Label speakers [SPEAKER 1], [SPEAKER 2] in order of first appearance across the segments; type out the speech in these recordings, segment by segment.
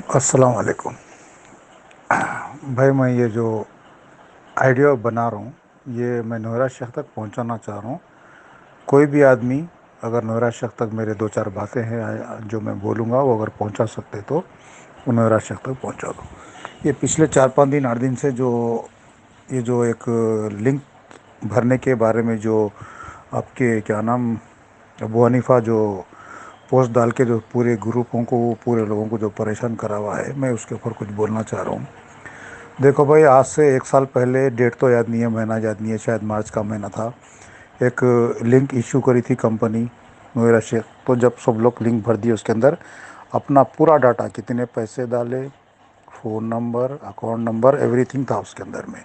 [SPEAKER 1] अस्सलाम वालेकुम। भाई मैं ये जो आइडिया बना रहा हूँ, ये मैं नोरा शेख तक पहुँचाना चाह रहा हूँ। कोई भी आदमी अगर नोरा शेख तक मेरे दो चार बातें हैं जो मैं बोलूँगा वो अगर पहुँचा सकते तो वो नोरा शेख तक पहुँचा दो। ये पिछले 4-5 दिन 8 दिन से जो ये जो एक लिंक भरने के बारे में जो आपके क्या नाम अबू हनीफ़ा जो पोस्ट डाल के जो पूरे ग्रुपों को पूरे लोगों को जो परेशान करा हुआ है, मैं उसके ऊपर कुछ बोलना चाह रहा हूँ। देखो भाई, आज से 1 साल पहले, डेट तो याद नहीं है, महीना याद नहीं है, शायद मार्च का महीना था। एक लिंक इशू करी थी कंपनी नोएरा शेख। तो जब सब लोग लिंक भर दिए उसके अंदर अपना पूरा डाटा, कितने पैसे डाले, phone number, account number, everything था उसके अंदर में।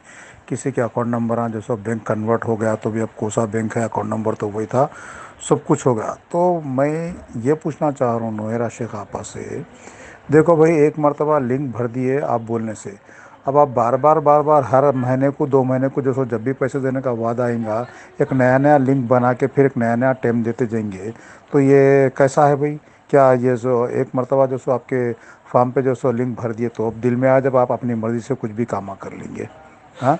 [SPEAKER 1] किसी के अकाउंट नंबर जो सब बैंक कन्वर्ट हो गया, तो भी अब कोसा बैंक है, अकाउंट नंबर तो वही था, सब कुछ हो गया। तो मैं ये पूछना चाह रहा हूँ नोएरा शेख आपा से, देखो भाई, एक मरतबा लिंक भर दिए आप बोलने से, अब आप बार बार हर महीने को 2 महीने को जो सो जब भी पैसे देने का वादा आएगा, एक नया नया लिंक बना के फिर एक नया नया टेम देते जाएंगे, तो ये कैसा है भाई? क्या ये जो एक मरतबा जो सो आपके फार्म पे जो सो लिंक भर दिए, तो अब दिल में आ जब आप अपनी मर्ज़ी से कुछ भी काम कर लेंगे। हाँ,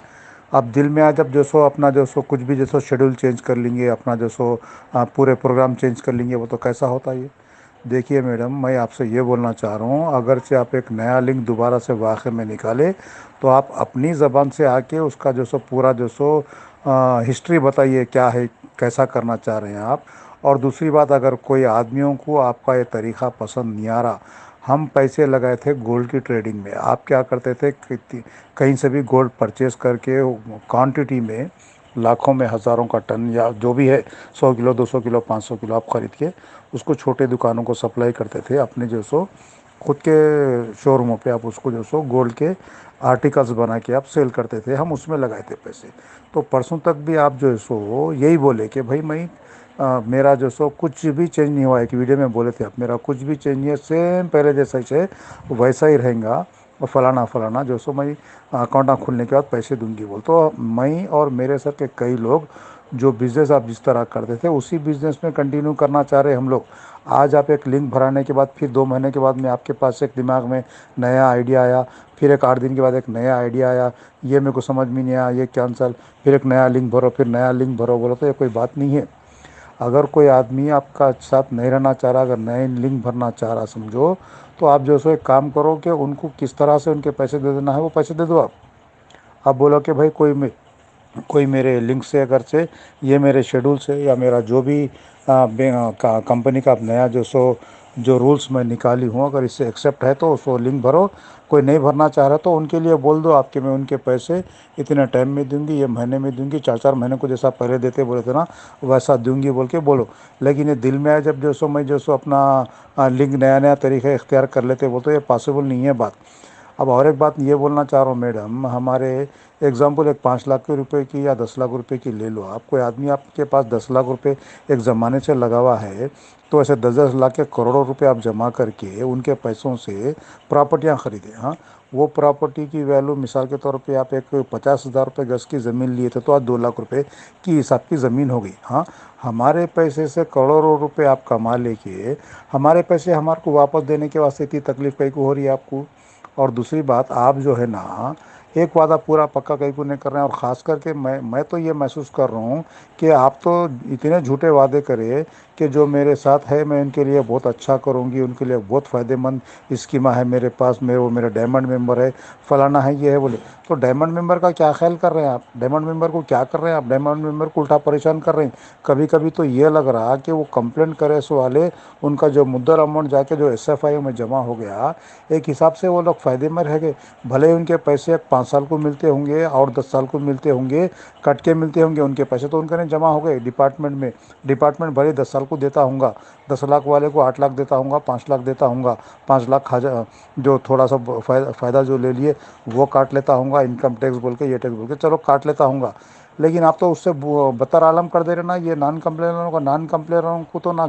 [SPEAKER 1] अब दिल में आ जब जो सो अपना जो सो कुछ भी जो सो शेड्यूल चेंज कर लेंगे, अपना जो सो पूरे प्रोग्राम चेंज कर लेंगे, वो तो कैसा होता है ये? देखिए मैडम, मैं आपसे ये बोलना चाह रहा हूँ, अगर से आप एक नया लिंक दोबारा से वाक़ई में निकाले, तो आप अपनी ज़बान से आके उसका जो सो पूरा जो सो हिस्ट्री बताइए, क्या है, कैसा करना चाह रहे हैं आप। और दूसरी बात, अगर कोई आदमियों को आपका ये तरीक़ा पसंद नहीं आ रहा, हम पैसे लगाए थे गोल्ड की ट्रेडिंग में, आप क्या करते थे, कहीं से भी गोल्ड परचेज़ करके क्वांटिटी में लाखों में हज़ारों का टन या जो भी है, 100 किलो, 200 किलो, 500 किलो आप ख़रीद के उसको छोटे दुकानों को सप्लाई करते थे, अपने जो सो खुद के शोरूमों पे आप उसको जो सो गोल्ड के आर्टिकल्स बना के आप सेल करते थे, हम उसमें लगाए थे पैसे। तो परसों तक भी आप जो है सो यही बोले कि भाई मैं मेरा जो सो कुछ भी चेंज नहीं हुआ है, कि वीडियो में बोले थे आप, मेरा कुछ भी चेंज नहीं है, सेम पहले जैसा ही है वैसा ही रहेगा, और फलाना फलाना जो सो मैं अकाउंट खुलने के बाद पैसे दूंगी बोल। तो मैं और मेरे साथ के कई लोग जो बिज़नेस आप जिस तरह करते थे उसी बिज़नेस में कंटिन्यू करना चाह रहे हैं हम लोग। आज आप एक लिंक भराने के बाद फिर 2 महीने के बाद में आपके पास एक दिमाग में नया आइडिया आया, फिर एक 8 दिन के बाद एक नया आइडिया आया, ये मेरे को समझ में नहीं आया, ये कैंसल, फिर एक नया लिंक भरो, फिर नया लिंक भरो, बोलो तो ये कोई बात नहीं है। अगर कोई आदमी आपका साथ नहीं रहना चाह रहा, अगर नए लिंक भरना चाह रहा समझो, तो आप जो सो एक काम करो कि उनको किस तरह से उनके पैसे दे देना है वो पैसे दे दो आप बोलो कि भाई कोई मेरे लिंक से, अगर से ये मेरे शेड्यूल से या मेरा जो भी कंपनी का नया जो सो जो रूल्स मैं निकाली हूँ, अगर इससे एक्सेप्ट है तो उसको लिंक भरो। कोई नहीं भरना चाह रहा तो उनके लिए बोल दो आपके, मैं उनके पैसे इतने टाइम में दूंगी, ये महीने में दूंगी, 4-4 महीने को जैसा पहले देते बोले थे ना वैसा दूंगी बोल के बोलो। लेकिन ये दिल में आए जब जो सो मैं जो सो अपना लिंक नया नया तरीका इख्तियार कर लेते बोल, तो ये पॉसिबल नहीं है बात। अब और एक बात ये बोलना चाह रहा हूँ मैडम, हमारे एग्जाम्पल एक 5 लाख के रुपए की या 10 लाख रुपए की ले लो आप, कोई आदमी आपके पास 10 लाख रुपए एक ज़माने से लगा हुआ है, तो ऐसे 10-10 लाख के करोड़ों रुपए आप जमा करके उनके पैसों से प्रॉपर्टियाँ खरीदे। हाँ, वो प्रॉपर्टी की वैल्यू मिसाल के तौर पे आप एक 50,000 रुपये गज़ की ज़मीन लिए थे, तो आज 2 लाख रुपए की हिसाब की ज़मीन हो गई। हाँ, हमारे पैसे से करोड़ों रुपए आप कमा लेके हमारे पैसे हमारे को वापस देने के वास्ते इतनी तकलीफ कहीं को हो रही है आपको। और दूसरी बात, आप जो है ना एक वादा पूरा पक्का कहीं को नहीं कर रहे हैं, और ख़ास करके मैं तो ये महसूस कर रहा हूँ कि आप तो इतने झूठे वादे करे कि जो मेरे साथ है मैं उनके लिए बहुत अच्छा करूँगी, उनके लिए बहुत फ़ायदेमंद स्कीमा है मेरे पास, वो मेरा डायमंड मेंबर है, फलाना है, ये है बोले। तो डायमंड मेंबर का क्या ख्याल कर रहे हैं आप? डायमंड मेंबर को क्या कर रहे हैं आप? डायमंड मेंबर को उल्टा परेशान कर रहे हैं। कभी कभी तो ये लग रहा कि वो कंप्लेंट करे सो वाले, उनका जो मुद्दल अमाउंट जाके जो SFI में जमा हो गया, एक हिसाब से वो लोग फ़ायदे में रह गए। भले ही उनके पैसे 5 साल को मिलते होंगे और 10 साल को मिलते होंगे, कट के मिलते होंगे, उनके पैसे तो उनके नहीं जमा हो गए डिपार्टमेंट में। डिपार्टमेंट भले 10 साल को देता होगा, 10 लाख वाले को 8 लाख देता होगा, 5 लाख देता होगा, 5 लाख खा जो थोड़ा सा फ़ायदा जो ले लिए वो काट लेता होगा, इनकम टैक्स बोल के, ये टैक्स बोल के, चलो काट लेता होगा। लेकिन आप तो उससे बतर आलम कर दे रहे ना, ये नॉन कंप्लेनरों को तो ना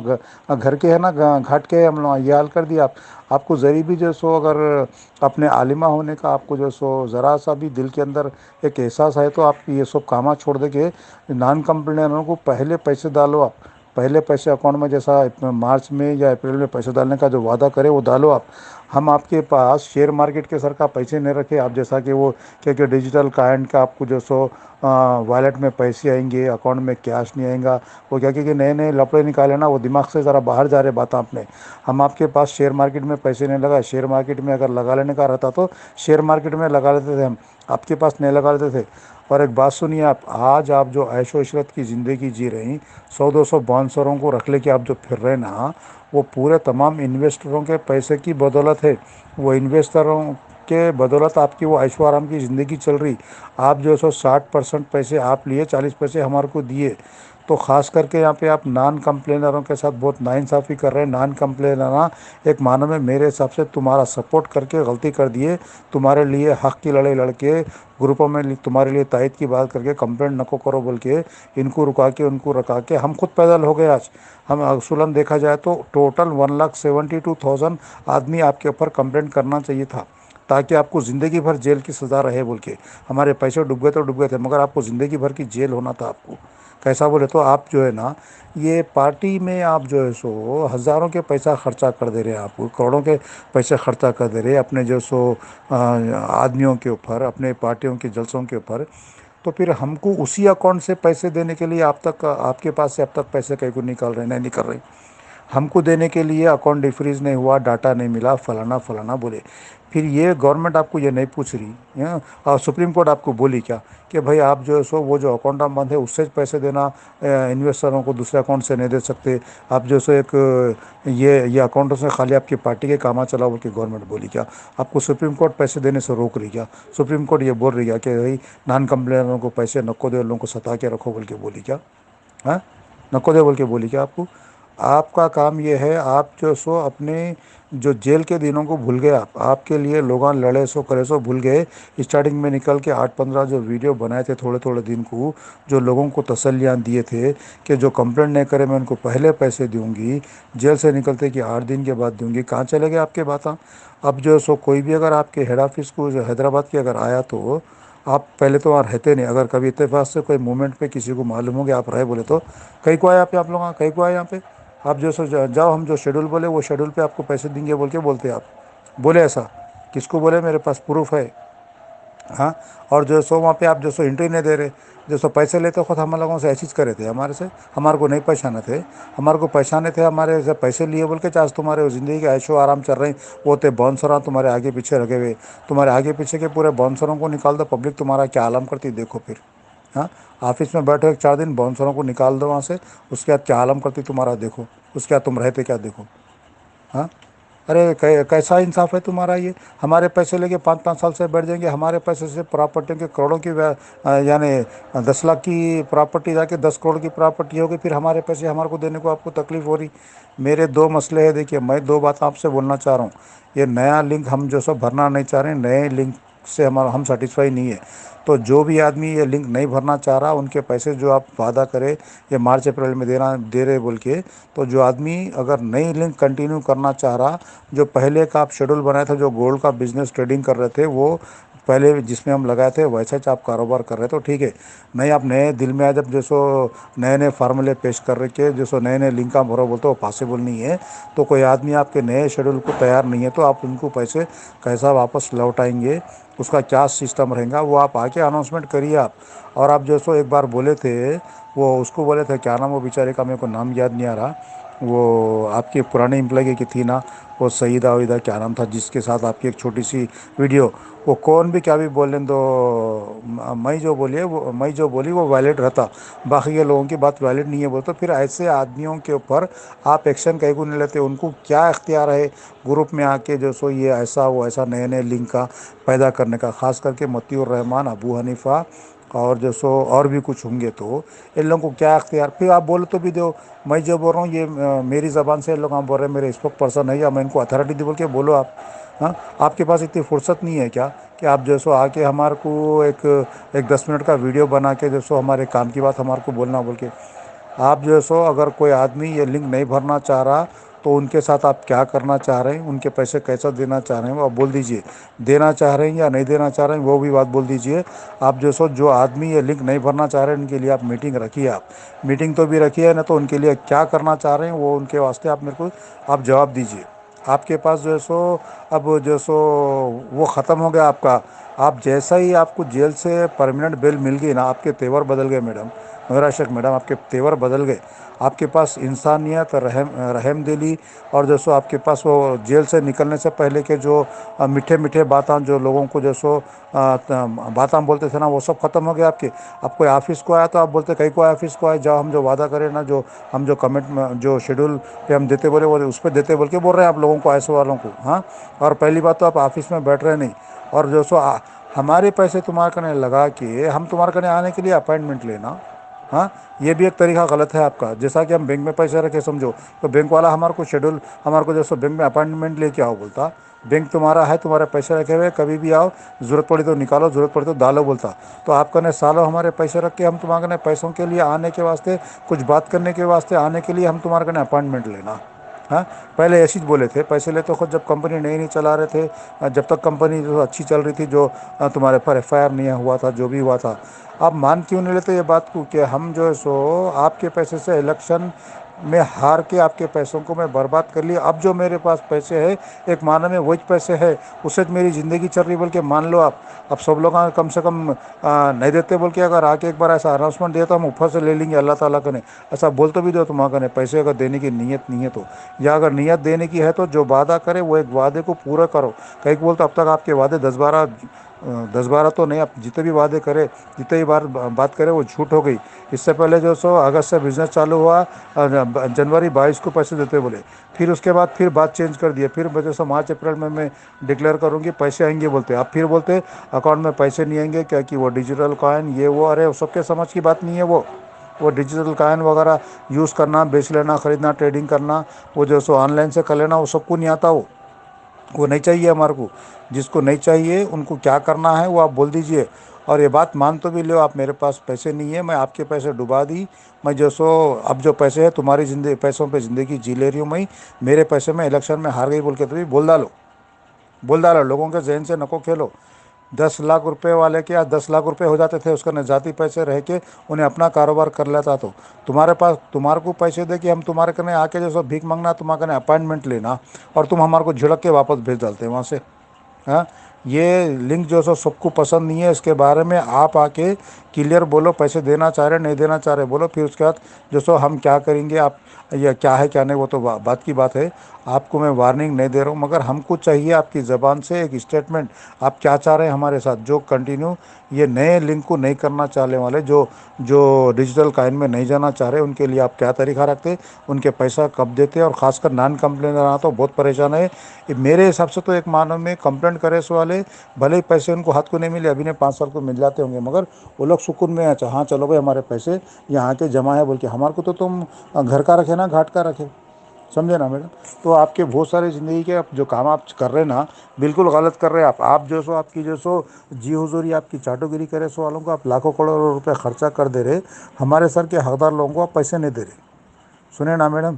[SPEAKER 1] घर के है ना घाट के है, हम लोग ये हाल कर दिया आप। आपको ज़री भी जो सो अगर अपने आलिमा होने का आपको जो सो ज़रा सा भी दिल के अंदर एक एहसास है, तो आप ये सब कामा छोड़ दे के नॉन कंप्लेनरों को पहले पैसे डालो आप। पहले पैसे अकाउंट में जैसा मार्च में या अप्रैल में पैसे डालने का जो वादा करे वो डालो आप। हम आपके पास शेयर मार्केट के सर का पैसे नहीं रखे आप, जैसा कि वो क्या क्या डिजिटल काइंड का आपको जो सो वॉलेट में पैसे आएंगे, अकाउंट में कैश नहीं आएगा। वो क्या कि नए नए लफड़े निकाले ना, वो दिमाग से ज़रा बाहर जा रहे बात आपने। हम आपके पास शेयर मार्केट में पैसे नहीं लगाए, शेयर मार्केट में अगर लगा लेने का रहता तो शेयर मार्केट में लगा लेते थे हम, आपके पास नहीं लगा लेते थे। और एक बात सुनिए आप, आज आप जो ऐशो इशरत की ज़िंदगी जी रही, 100-200 बाउंसरों को रख लेके आप जो फिर रहे ना, वो पूरे तमाम इन्वेस्टरों के पैसे की बदौलत है। वो इन्वेस्टरों के बदौलत आपकी वो ऐशो आराम की ज़िंदगी चल रही। आप जो 160% पैसे आप लिए, 40 पैसे हमारे को दिए। तो ख़ास करके यहाँ पे आप नॉन कंप्लेनरों के साथ बहुत नाइंसाफ़ी कर रहे हैं। नॉन कंप्लेनर एक मानो में मेरे हिसाब से तुम्हारा सपोर्ट करके गलती कर दिए। तुम्हारे लिए हक़ की लड़ाई लड़के ग्रुपों में तुम्हारे लिए तायद की बात करके कंप्लेंट नको करो बोल के इनको रुका के उनको रखा के हम खुद पैदल हो गए आज। हम असूलन देखा जाए तो टोटल 1,72,000 आदमी आपके ऊपर कंप्लेंट करना चाहिए था, ताकि आपको ज़िंदगी भर जेल की सज़ा रहे बोल के। हमारे पैसे डूब गए तो डूब गए थे, मगर आपको ज़िंदगी भर की जेल होना था आपको। कैसा बोले तो आप जो है ना, ये पार्टी में आप जो है सो हज़ारों के पैसा खर्चा कर दे रहे हैं, आप करोड़ों के पैसे खर्चा कर दे रहे हैं अपने जो सो आदमियों के ऊपर, अपने पार्टियों के जलसों के ऊपर। तो फिर हमको उसी अकाउंट से पैसे देने के लिए आप तक आपके पास से अब तक पैसे कहीं को निकाल रहे नहीं निकल रहे। हमको देने के लिए अकाउंट डिफ्रीज नहीं हुआ, डाटा नहीं मिला, फलाना फलाना बोले। फिर ये गवर्नमेंट आपको ये नहीं पूछ रही है। और सुप्रीम कोर्ट आपको बोली क्या कि भाई आप जो है सो वो जो अकाउंट आप बंद है उससे पैसे देना, इन्वेस्टरों को दूसरे अकाउंट से नहीं दे सकते। आप जो सो एक ये अकाउंटों से खाली आपकी पार्टी के काम चलाओ बोल के गवर्नमेंट बोली क्या? आपको सुप्रीम कोर्ट पैसे देने से रोक रही क्या? सुप्रीम कोर्ट ये बोल रही क्या कि भाई नॉन कंप्लेनरों को पैसे नको दे, लोगों को सता के रखो बोल के बोली क्या? हाँ, नको दे बोल के बोली क्या आपको? आपका काम ये है, आप जो सो अपने जो जेल के दिनों को भूल गए। आप आपके लिए लोग लड़े सो करे सो भूल गए। स्टार्टिंग में निकल के 8-15 जो वीडियो बनाए थे थोड़े थोड़े दिन को, जो लोगों को तसल्लियाँ दिए थे कि जो कंप्लेंट नहीं करे मैं उनको पहले पैसे दूंगी, जेल से निकलते कि 8 दिन के बाद दूंगी। कहाँ चले गए आपके बात? अब जो सो कोई भी अगर आपके हेड ऑफिस को जो हैदराबाद की अगर आया तो आप पहले तो वहाँ रहते नहीं। अगर कभी इत्तेफाक से कोई मूवमेंट पे किसी को मालूम हो गया आप रहे बोले तो कहीं को आए यहाँ पे, आप लोग कहीं को आए यहाँ पे? आप जो सो जाओ, हम जो शेड्यूल बोले वो शेड्यूल पे आपको पैसे देंगे बोल के बोलते आप, बोले ऐसा? किसको बोले? मेरे पास प्रूफ है। हाँ, और जो सो वहाँ पे आप जो सो एंट्री नहीं दे रहे, जो सो पैसे लेते खुद हम लोगों से ऐसी करे थे हमारे से। हमारे को नहीं पहचाने थे, हमारे को पहचाने थे हमारे से पैसे लिए बोल के। आज तुम्हारे ज़िंदगी के ऐशो आराम चल रही, वो थे बाउंसर तुम्हारे आगे पीछे रखे हुए। तुम्हारे आगे पीछे के पूरे बाउंसरों को निकाल दो, पब्लिक तुम्हारा क्या आलम करती देखो फिर। हाँ, ऑफिस में बैठो 4 दिन, बाउंसरों को निकाल दो वहाँ से, उसके बाद क्या आलम करती तुम्हारा देखो, उसके बाद तुम रहते क्या देखो। हाँ, अरे कैसा इंसाफ है तुम्हारा ये? हमारे पैसे लेके 5-5 साल से बैठ जाएंगे, हमारे पैसे से प्रॉपर्टी के करोड़ों की यानी 10 लाख की प्रॉपर्टी जाके 10 करोड़ की प्रॉपर्टी होगी, फिर हमारे पैसे हमारे को देने को आपको तकलीफ़ हो रही। मेरे दो मसले हैं, देखिए मैं दो बात आपसे बोलना चाह रहा हूँ। ये नया लिंक हम जो सब भरना नहीं चाह रहे हैं, नए लिंक से हमारा हम सेटिस्फाई नहीं है। तो जो भी आदमी ये लिंक नहीं भरना चाह रहा, उनके पैसे जो आप वादा करे ये मार्च अप्रैल में देना दे रहे बोल के, तो जो आदमी अगर नई लिंक कंटिन्यू करना चाह रहा, जो पहले का आप शेड्यूल बनाए थे, जो गोल्ड का बिजनेस ट्रेडिंग कर रहे थे, वो पहले जिसमें हम लगाए थे वैसे ही आप कारोबार कर रहे, तो ठीक है। नहीं, आप नए दिल में आज जब जो सो नए नए फार्मूले पेश कर रखे, जो सो नए नए लिंक भरो बोलते वो पॉसिबल नहीं है। तो कोई आदमी आपके नए शेड्यूल को तैयार नहीं है, तो आप उनको पैसे कैसा वापस लौटाएंगे, उसका क्या सिस्टम रहेगा, वो आप आके अनाउंसमेंट करिए आप। और आप जो सो एक बार बोले थे, वो उसको बोले थे क्या नाम, वो बेचारे का मेरे को नाम याद नहीं आ रहा, वो आपके पुराने एम्प्लॉय की थी ना, वो सईदा वईदा क्या नाम था, जिसके साथ आपकी एक छोटी सी वीडियो, वो कौन भी क्या भी बोल लें तो मैं जो बोली है वो, मैं जो बोली वो वैलिड रहता, बाकी के लोगों की बात वैलिड नहीं है बोलते, तो फिर ऐसे आदमियों के ऊपर आप एक्शन कहीं को नहीं लेते। उनको क्या इख्तियार है ग्रुप में आके जो सो ये ऐसा वो ऐसा नए नए लिंक का पैदा करने का? ख़ास करके मतीउर रहमान, अबू हनीफ़ा और जो सो और भी कुछ होंगे, तो इन लोगों को क्या इख्तियार? फिर आप बोलो तो भी दो। मैं जो बोल रहा हूँ ये मेरी ज़बान से लोग आप बोल रहे हैं, मेरे स्पोक पर्सन है या मैं इनको अथॉरिटी दी बोल के बोलो आप। हाँ, आपके पास इतनी फुर्सत नहीं है क्या कि आप जो सो आके हमारे को एक 10 मिनट का वीडियो बना के जो सो हमारे काम की बात हमारे को बोलना बोल के? आप जो सो अगर कोई आदमी ये लिंक नहीं भरना चाह रहा, तो उनके साथ आप क्या करना चाह रहे हैं, उनके पैसे कैसा देना चाह रहे हैं वो आप बोल दीजिए। देना चाह रहे हैं या नहीं देना चाह रहे हैं वो भी बात बोल दीजिए। आप जो आदमी ये लिंक नहीं भरना चाह रहे हैं उनके लिए आप मीटिंग रखिए। आप मीटिंग तो भी रखिए ना, तो उनके लिए क्या करना चाह रहे हैं वो उनके वास्ते आप मेरे को आप जवाब दीजिए। आपके पास अब वो ख़त्म हो गया आपका। आप जैसा ही आपको जेल से परमानेंट बेल मिल गई ना, आपके तेवर बदल गए मैडम, मेरा शक मैडम, आपके तेवर बदल गए। आपके पास इंसानियत, रहम दिली, और आपके पास वो जेल से निकलने से पहले के जो मीठे मीठे बातें जो लोगों को बातें बोलते थे ना, वो सब खत्म हो गया आपके। आप कोई ऑफिस को आया तो आप बोलते कहीं को ऑफिस को आए, जाओ हम जो वादा करें ना, जो हम जो कमिट जो शेड्यूल पे हम देते बोले वो उस पर देते बोल के बोल रहे हैं आप लोगों को, ऐसे वालों को। हाँ, और पहली बात तो आप ऑफिस में बैठ रहे नहीं, और हमारे पैसे तुम्हारे कने लगा के हम तुम्हारे कने आने के लिए अपॉइंटमेंट लेना। हाँ, ये भी एक तरीका गलत है आपका। जैसा कि हम बैंक में पैसे रखे समझो, तो बैंक वाला हमारे को शेड्यूल, हमारे को बैंक में अपॉइंटमेंट लेके आओ बोलता। बैंक तुम्हारा है, तुम्हारे पैसे रखे हुए, कभी भी आओ, ज़रूरत पड़ी तो निकालो, ज़रूरत पड़ी तो डालो बोलता। तो आपका ने सालों हमारे पैसे रख के हम तुम्हारे ने पैसों के लिए आने के वास्ते, कुछ बात करने के वास्ते आने के लिए हम तुम्हारे कने अपॉइंटमेंट लेना। हाँ, पहले ऐसे ही बोले थे, पैसे ले तो खुद जब कंपनी नई नहीं चला रहे थे, जब तक कंपनी जो अच्छी चल रही थी, जो तुम्हारे पर FIR नहीं हुआ था, जो भी हुआ था। आप मान क्यों नहीं लेते ये बात को कि हम आपके पैसे से इलेक्शन में हार के आपके पैसों को मैं बर्बाद कर लिया। अब जो मेरे पास पैसे है, एक माना में वही पैसे है, उससे मेरी ज़िंदगी चल रही बोल के मान लो आप। अब सब लोग कम से कम नहीं देते बोल के अगर आके एक बार ऐसा अनाउंसमेंट दिया तो हम ऊपर से ले लेंगे अल्लाह ताला कने। ऐसा बोल तो भी दो तुम्हारा कने, पैसे अगर देने की नीयत नहीं है तो, या अगर नीयत देने की है तो जो वादा करे वो एक वादे को पूरा करो। कहीं बोलते अब तक आपके वादे 10-12 तो नहीं, आप जितने भी वादे करे, जितने भी बार बात करे वो झूठ हो गई। इससे पहले अगस्त से बिज़नेस चालू हुआ, जनवरी 22 को पैसे देते बोले, फिर उसके बाद फिर बात चेंज कर दिए, फिर मार्च अप्रैल में मैं डिक्लेयर करूँगी पैसे आएंगे बोलते। आप फिर बोलते अकाउंट में पैसे नहीं आएंगे, क्या कि वो डिजिटल कॉइन ये वो, अरे वो सबके समझ की बात नहीं है। वो डिजिटल कॉइन वगैरह यूज़ करना, बेच लेना, ख़रीदना, ट्रेडिंग करना, वो ऑनलाइन से कर लेना, वो सबको नहीं आता। वो नहीं चाहिए हमारे को। जिसको नहीं चाहिए उनको क्या करना है वो आप बोल दीजिए। और ये बात मान तो भी लो, आप मेरे पास पैसे नहीं है, मैं आपके पैसे डुबा दी। मैं अब जो पैसे है तुम्हारी जिंदगी, पैसों पे ज़िंदगी जी ले रही हूँ मैं। मेरे पैसे में इलेक्शन में हार गई बोल के तो भी बोल डालो, बोल डालो। लोगों के जहन से नको खेलो। 10 लाख रुपए वाले के आज 10 लाख रुपए हो जाते थे, उसका नजाती पैसे रह के उन्हें अपना कारोबार कर लेता। तो तुम्हारे पास, तुम्हारे को पैसे दे कि हम तुम्हारे कने आके भीख मांगना, तुम्हारे कने अपॉइंटमेंट लेना, और तुम हमारे को झिड़क के वापस भेज डालते हैं वहाँ से। हाँ, ये लिंक सबको पसंद नहीं है। इसके बारे में आप आके क्लियर बोलो, पैसे देना चाह रहे नहीं देना चाह रहे बोलो। फिर उसके बाद हम क्या करेंगे, आप या क्या है क्या नहीं वो तो बात की बात है। आपको मैं वार्निंग नहीं दे रहा हूँ, मगर हमको चाहिए आपकी ज़बान से एक स्टेटमेंट। आप क्या चाह रहे हैं हमारे साथ, जो कंटिन्यू ये नए लिंक को नहीं करना चाहने वाले, जो जो डिजिटल काइन में नहीं जाना चाह रहे, उनके लिए आप क्या तरीका रखते, उनके पैसा कब देते। और ख़ासकर नॉन कंप्लेनर आना तो बहुत परेशान है। ये मेरे हिसाब से तो एक मानव में कंप्लेंट करे सो वाले, भले ही पैसे उनको हाथ को नहीं मिले, अभी ने 5 साल को मिल जाते होंगे, मगर वो लोग सुकून में अच्छा, हाँ चलो भाई हमारे पैसे यहाँ के जमा है बोल के। हमारे को तो तुम घर का रखे ना घाट का रखे, समझे ना मैडम। तो आपके बहुत सारे ज़िंदगी के जो काम आप कर रहे हैं ना, बिल्कुल गलत कर रहे हैं आप आपकी जी हुजूरी, आपकी चाटोगिरी करे सो वालों को आप लाखों करोड़ों रुपए खर्चा कर दे रहे, हमारे सर के हकदार लोगों को आप पैसे नहीं दे रहे। सुने ना मैडम।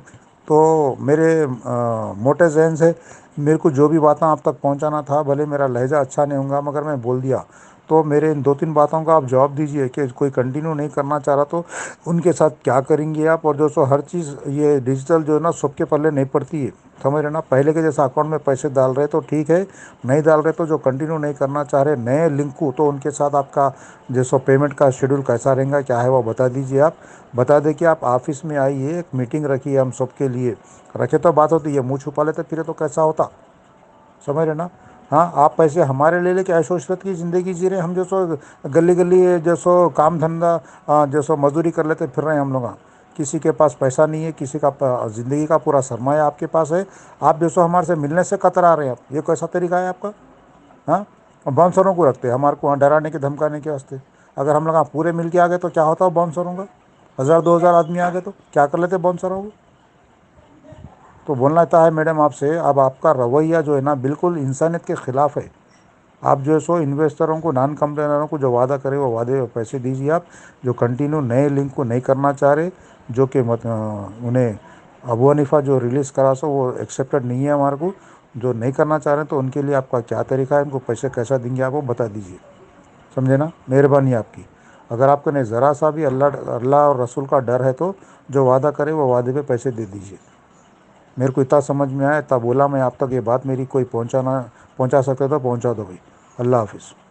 [SPEAKER 1] तो मेरे मोटे जहन से मेरे को जो भी बातें आप तक पहुंचाना था, भले मेरा लहजा अच्छा नहीं होगा मगर मैं बोल दिया। तो मेरे इन 2-3 बातों का आप जवाब दीजिए कि कोई कंटिन्यू नहीं करना चाह रहा तो उनके साथ क्या करेंगे आप। और हर चीज़ ये डिजिटल जो है ना सबके पल्ले नहीं पड़ती है, समझ रहे ना। पहले के जैसा अकाउंट में पैसे डाल रहे तो ठीक है, नहीं डाल रहे तो जो कंटिन्यू नहीं करना चाह रहे नए लिंक को, तो उनके साथ आपका पेमेंट का शेड्यूल कैसा रहेगा, क्या है वो बता दीजिए। आप बता दें कि आप ऑफिस में आइए, एक मीटिंग रखिए हम सबके लिए। रखे तो बात होती है, मुँह छुपा लेते फिर तो कैसा होता, समझ रहे ना। हाँ, आप पैसे हमारे ले लेके ऐशो इशरत की ज़िंदगी जी रहे हैं, हम गली गली काम धंधा मजदूरी कर लेते फिर रहे हैं हम लोग। किसी के पास पैसा नहीं है, किसी का ज़िंदगी का पूरा सरमाया आपके पास है। आप हमारे से मिलने से कतरा रहे हैं आप, ये कैसा तरीका है आपका। हाँ, और बाउंसरों को रखते हैं हमारे को वहाँ डराने के धमकाने के वास्ते। अगर हम लोग पूरे मिल के आ गए तो क्या होता है बाउंसरों का, 1000-2000 आदमी आ गए तो क्या कर लेते बाउंसरों को। तो बोलना था है मैडम आपसे, अब आपका रवैया जो है ना बिल्कुल इंसानियत के ख़िलाफ़ है। आप इन्वेस्टरों को, नॉन कंप्लेनरों को जो वादा करे वो वादे और पैसे दीजिए आप। जो कंटिन्यू नए लिंक को नहीं करना चाह रहे, जो कि उन्हें अबू हनीफ़ा जो रिलीज़ करा सो वो एक्सेप्टेड नहीं है हमारे को। जो नहीं करना चाह रहे हैं तो उनके लिए आपका क्या तरीका है, उनको पैसे कैसा देंगे आप वो बता दीजिए, समझे ना, मेहरबानी आपकी। अगर आपको नहीं ज़रा सा भी अल्लाह अल्लाह और रसूल का डर है तो जो वादा करे वो वादे पे पैसे दे दीजिए। मेरे को इतना समझ में आया, इतना बोला मैं आप तक, ये बात मेरी कोई पहुंचा सकते तो पहुंचा दो भाई। अल्लाह हाफिज़।